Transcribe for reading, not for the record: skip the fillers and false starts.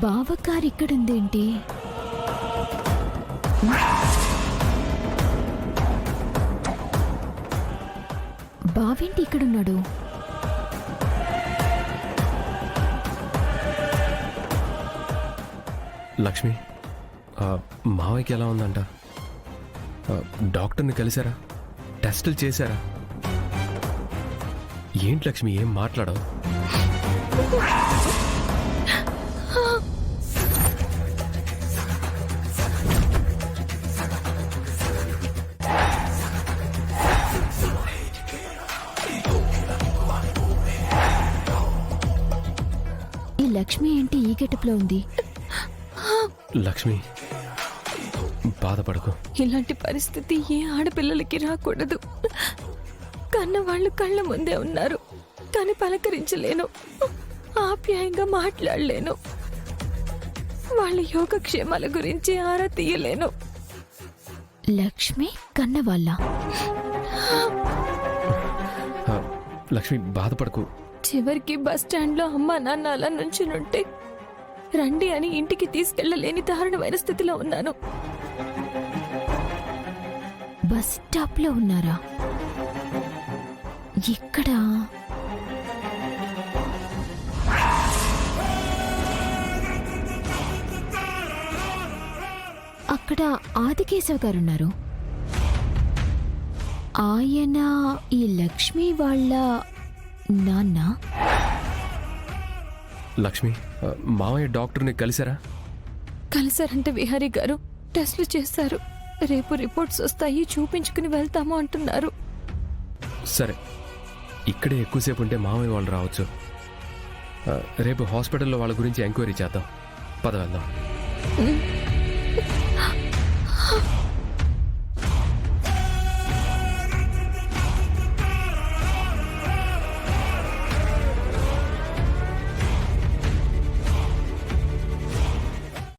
బావగారు ఇక్కడుందేంటి? బావేంటి ఇక్కడున్నాడు? లక్ష్మి, మావయ్యకి ఎలా ఉందంట? డాక్టర్ని కలిశారా? టెస్టులు చేశారా? ఏంటి లక్ష్మి, ఏం మాట్లాడవు? ఈ లక్ష్మి ఏంటి ఈ గెటప్లో ఉంది? లక్ష్మి, బాధపడకు. ఇలాంటి పరిస్థితి ఏ ఆడపిల్లలకి రాకూడదు. కన్న వాళ్ళు కళ్ళ ముందే ఉన్నారు, కానీ పలకరించలేను, ఆప్యాయంగా మాట్లాడలేను, వాళ్ళ యోగక్షేమాల గురించి ఆరా తీయలేను. లక్ష్మి కన్నవాళ్ళ? లక్ష్మి, బాధపడకు. చివరికి బస్ స్టాండ్లో అమ్మా నాన్న అలా నుంచునుంటే రండి అని ఇంటికి తీసుకెళ్లలేని దారుణమైన స్థితిలో ఉన్నాను. బస్ స్టాప్ లో ఉన్నారా? ఇక్కడ అక్కడ ఆదికేశవ్ గారున్నారు. ఆయన ఈ లక్ష్మి వాళ్ళ నాన్న. లక్ష్మి, మావయ్య డాక్టర్ని కలిశారా? కలిసారంటే విహారీ గారు టెస్టులు చేశారు. రేపు రిపోర్ట్స్ వస్తాయి, చూపించుకుని వెళ్తాము అంటున్నారు. సరే, ఇక్కడే ఎక్కువసేపు ఉంటే మావయ్య వాళ్ళు రావచ్చు. రేపు హాస్పిటల్లో వాళ్ళ గురించి ఎంక్వైరీ చేద్దాం. పద వెళ్దాం.